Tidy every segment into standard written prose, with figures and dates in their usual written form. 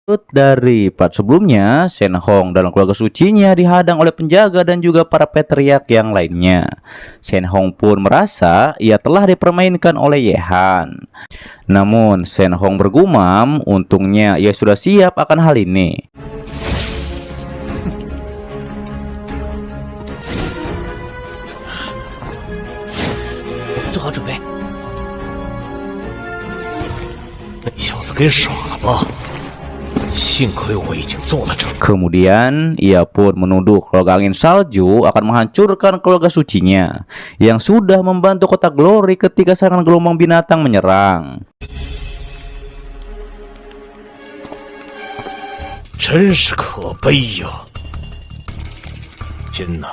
Dari part sebelumnya, Shen Hong dan keluarga sucinya dihadang oleh penjaga dan juga para patriark yang lainnya. Shen Hong pun merasa ia telah dipermainkan oleh Ye Han. Namun Shen Hong bergumam, untungnya ia sudah siap akan hal ini. 做好准备。那小子给耍了吧？幸亏我已经做了准备。 Kemudian ia pun menuduh keluarga angin salju akan menghancurkan keluarga sucinya yang sudah membantu kota Glory ketika serangan gelombang binatang menyerang. 真是可悲呀！天哪！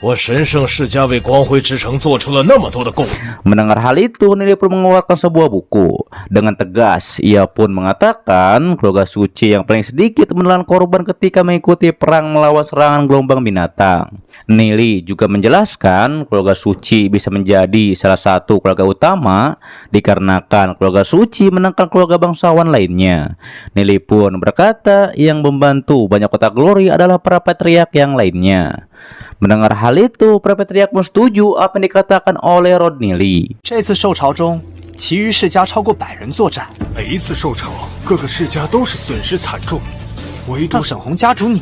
我神圣世家为光辉之城做出了那么多的贡献。 Mendengar hal itu, Nili pun mengeluarkan sebuah buku. Dengan tegas, ia pun mengatakan keluarga suci yang paling sedikit menelan korban ketika mengikuti perang melawan serangan gelombang binatang. Nili juga menjelaskan keluarga suci bisa menjadi salah satu keluarga utama dikarenakan keluarga suci menangkan keluarga bangsawan lainnya. Nili pun berkata yang membantu banyak kota Glory adalah para patriark yang lainnya. Mendengar hal itu, para patriark pun setuju apa yang dikatakan oleh Rodney Lee. 这次受潮中，其余世家超过100人作战。每一次受潮，各个世家都是损失惨重，唯独让沈红家主你，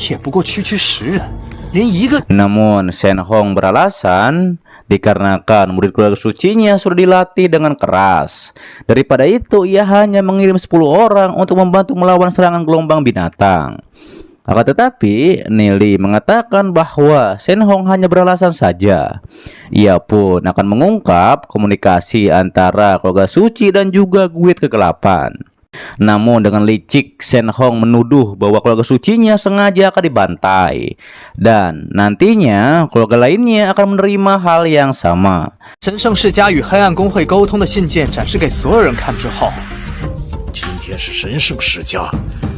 也不过区区10人，连一个。 Namun Shen Hong beralasan dikarenakan murid keluarga sucinya sudah dilatih dengan keras. Daripada itu, ia hanya mengirim 10 orang untuk membantu melawan serangan gelombang binatang. Akan tetapi, Nili mengatakan bahwa Shen Hong hanya beralasan saja. Ia pun akan mengungkap komunikasi antara keluarga suci dan juga Guild Kegelapan. Namun dengan licik, Shen Hong menuduh bahwa keluarga sucinya sengaja akan dibantai. Dan nantinya, keluarga lainnya akan menerima hal yang sama. 神圣世家与黑暗公会沟通的信件展示给所有人看之后， 今天是神圣世家，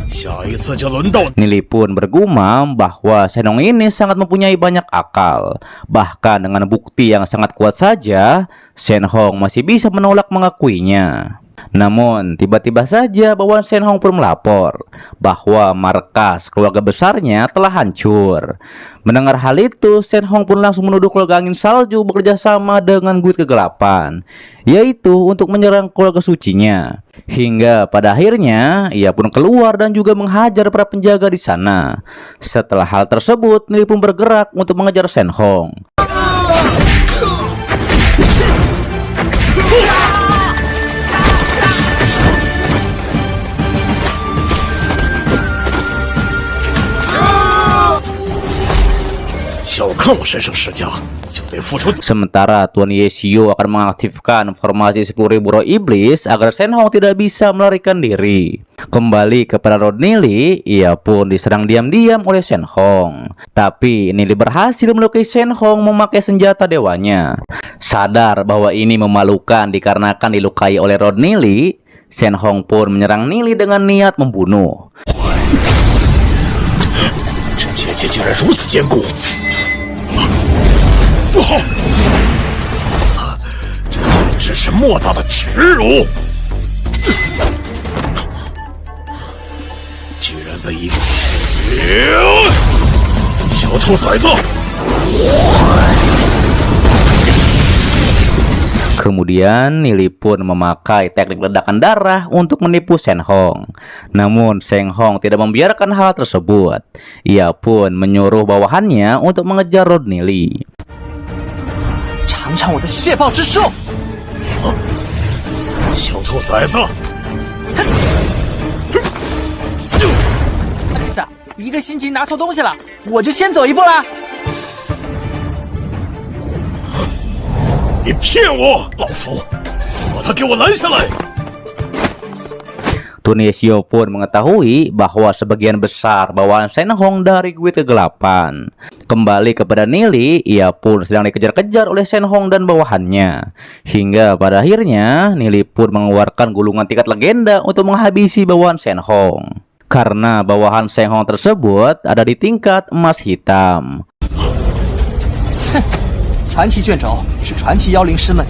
下一次就轮到。 Nili pun bergumam bahwa Shen Hong ini sangat mempunyai banyak akal. Bahkan dengan bukti yang sangat kuat saja, Shen Hong masih bisa menolak mengakuinya. Namun tiba-tiba saja bawahan Shen Hong pun melapor bahwa markas keluarga besarnya telah hancur. Mendengar hal itu, Shen Hong pun langsung menuduh keluarga angin salju bekerja sama dengan Guild Kegelapan, yaitu untuk menyerang keluarga sucinya. Hingga pada akhirnya ia pun keluar dan juga menghajar para penjaga di sana. Setelah hal tersebut, Nili pun bergerak untuk mengejar Shen Hong. Sementara Tuan Yeshio akan mengaktifkan formasi 10.000 roh iblis agar Shen Hong tidak bisa melarikan diri. Kembali kepada Rodney Lee, ia pun diserang diam-diam oleh Shen Hong. Tapi Nili berhasil melukai Shen Hong memakai senjata dewanya. Sadar bahwa ini memalukan dikarenakan dilukai oleh Rodney Lee, Shen Hong pun menyerang Nili dengan niat membunuh. 这结界竟然如此坚固！ 不好！这简直是莫大的耻辱！居然被一个小兔崽子！ Kemudian Nili pun memakai teknik ledakan darah untuk menipu Shen Hong. Namun Shen Hong tidak membiarkan hal tersebut. Ia pun menyuruh bawahannya untuk mengejar Rodney Lee. 尝尝我的血豹之术！小兔崽子！一个心急拿错东西了，我就先走一步啦。 你骗我！老夫，把他给我拦下来！ Tuan Yeshio pun mengetahui bahwa sebagian besar bawahan Shen Hong dari Guild Kegelapan. Kembali kepada Nili, ia pun sedang dikejar-kejar oleh Shen Hong dan bawahannya. Hingga pada akhirnya, Nili pun mengeluarkan gulungan tingkat legenda untuk menghabisi bawahan Shen Hong. Karena bawahan Shen Hong tersebut ada di tingkat emas hitam. 传奇卷轴是传奇妖灵师们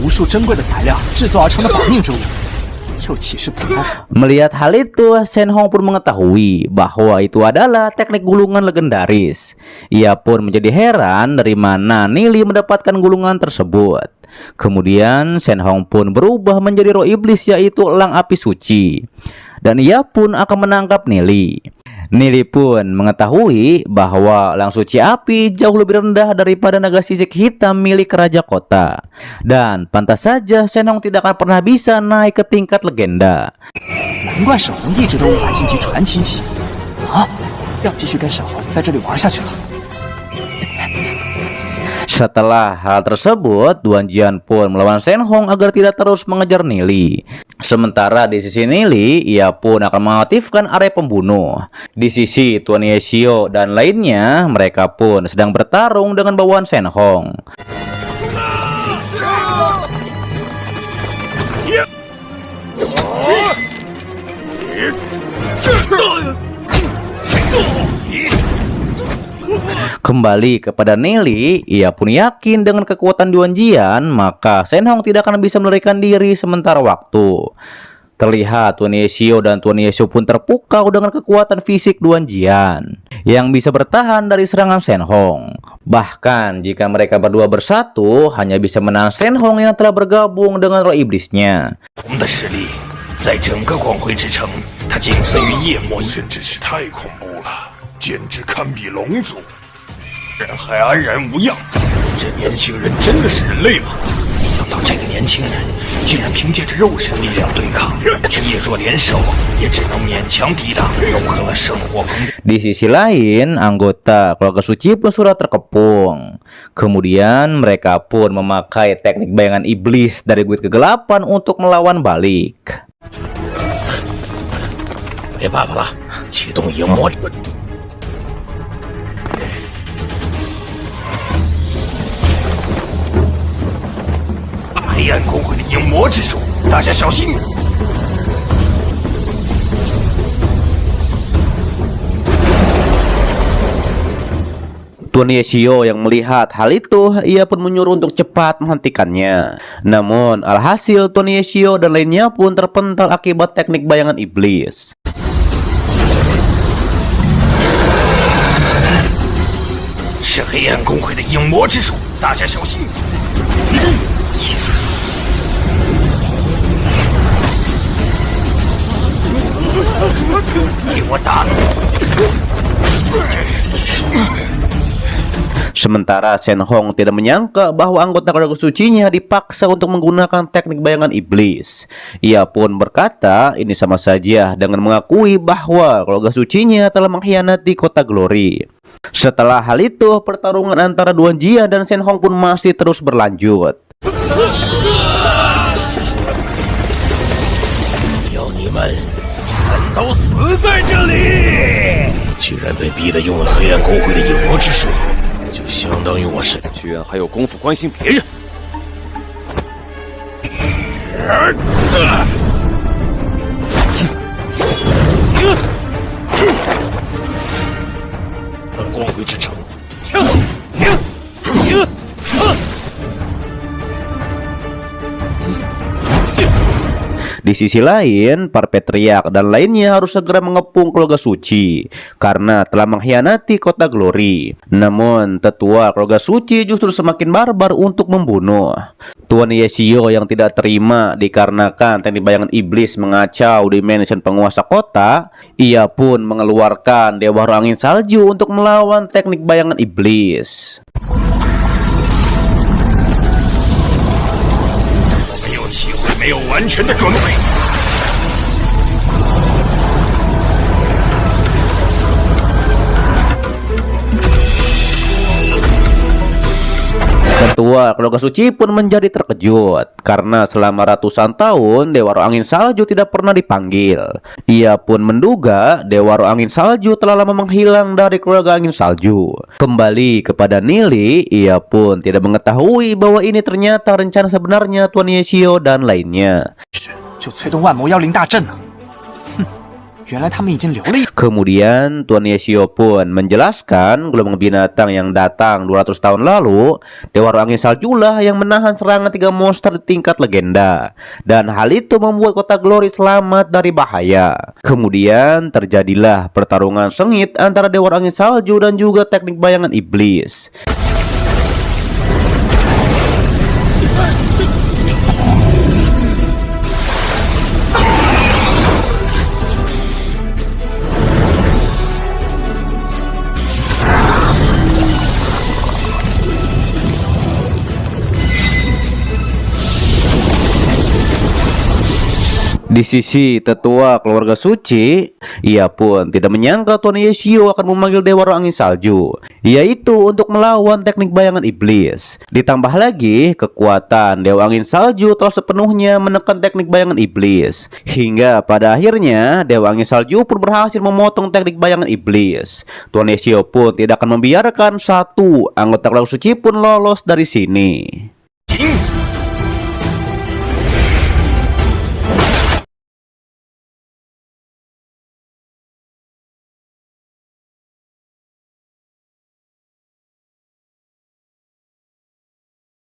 无无数珍贵的材料制作而成的保命之物，又岂是普通？ Melihat hal itu, Shen Hong pun mengetahui bahwa itu adalah teknik gulungan legendaris. Ia pun menjadi heran dari mana Nili mendapatkan gulungan tersebut. Kemudian Shen Hong pun berubah menjadi roh iblis, yaitu elang api suci. Dan ia pun akan menangkap Nili. Nili pun mengetahui bahwa elang suci api jauh lebih rendah daripada naga sisik hitam milik Raja Kota. Dan pantas saja Shen Hong tidak akan pernah bisa naik ke tingkat legenda. 难怪沈红一直都无法晋级传奇级啊！要继续跟沈红在这里玩下去了。 Setelah hal tersebut, Duan Jian pun melawan Shen Hong agar tidak terus mengejar Nili. Sementara di sisi Nili, ia pun akan mengaktifkan area pembunuh. Di sisi Tuan Yeshio dan lainnya, mereka pun sedang bertarung dengan bawahan Shen Hong. Kembali kepada Nili, ia pun yakin dengan kekuatan Duan Jian, maka Shen Hong tidak akan bisa melarikan diri sementara waktu. Terlihat Tuan Yeshio dan Tuan Yeshio pun terpukau dengan kekuatan fisik Duan Jian yang bisa bertahan dari serangan Shen Hong. Bahkan jika mereka berdua bersatu, hanya bisa menahan Shen Hong yang telah bergabung dengan roh iblisnya. 在整个光辉之城，他仅次于夜魔一，真是太恐怖了，简直堪比龙族。 人还安然无恙，这年轻人真的是人类吗？没想到这个年轻人竟然凭借着肉身力量对抗，却夜若联手也只能勉强抵挡，融合了圣火膨胀。 Di sisi lain, anggota keluarga suci pun sudah terkepung. Kemudian mereka pun memakai teknik bayangan iblis dari guit kegelapan untuk melawan balik. 没办法了，启动影魔。 黑暗公会的影魔之术，大家小心！ Tuan Yeshio yang melihat hal itu, ia pun menyuruh untuk cepat menghentikannya. Namun, alhasil Tuan Yeshio dan lainnya pun terpental akibat teknik bayangan iblis. 是黑暗公会的影魔之术，大家小心！给我打！ Sementara Shen Hong tidak menyangka bahwa anggota keluarga sucinya dipaksa untuk menggunakan teknik bayangan iblis. Ia pun berkata ini sama saja dengan mengakui bahwa keluarga sucinya telah mengkhianati kota Glory. Setelah hal itu, pertarungan antara Duan Jian dan Shen Hong pun masih terus berlanjut. 要你们全都死在这里！居然被逼得用了黑暗公会的影魔之术。 就相当于我是，居然还有功夫关心别人。光辉之城，枪！ Di sisi lain, Parpetriak dan lainnya harus segera mengepung keluarga suci karena telah mengkhianati kota Glory. Namun, tetua keluarga suci justru semakin barbar untuk membunuh. Tuan Yeshio yang tidak terima dikarenakan teknik bayangan iblis mengacau dimension penguasa kota, ia pun mengeluarkan Dewa Roh Angin Salju untuk melawan teknik bayangan iblis. 没有完全的准备。 Ketua keluarga suci pun menjadi terkejut karena selama ratusan tahun Dewa Roh Angin Salju tidak pernah dipanggil. Ia pun menduga Dewa Roh Angin Salju telah lama menghilang dari keluarga Angin Salju. Kembali kepada Nili, ia pun tidak mengetahui bahwa ini ternyata rencana sebenarnya Tuan Yeshio dan lainnya. 就催动万魔妖灵大阵呢。哼，原来他们已经留了一。 Kemudian Tuan Yeshio pun menjelaskan gelombang binatang yang datang 200 tahun lalu, Dewa Roh Angin Saljulah yang menahan serangan 3 monster di tingkat legenda. Dan hal itu membuat kota Glory selamat dari bahaya. Kemudian terjadilah pertarungan sengit antara Dewa Roh Angin Salju dan juga teknik bayangan iblis. Di sisi tetua keluarga suci, ia pun tidak menyangka Tuan Yeshio akan memanggil Dewa Roh Angin Salju, yaitu untuk melawan teknik bayangan iblis. Ditambah lagi, kekuatan Dewa Angin Salju telah sepenuhnya menekan teknik bayangan iblis. Hingga pada akhirnya, Dewa Angin Salju pun berhasil memotong teknik bayangan iblis. Tuan Yeshio pun tidak akan membiarkan satu anggota keluarga suci pun lolos dari sini.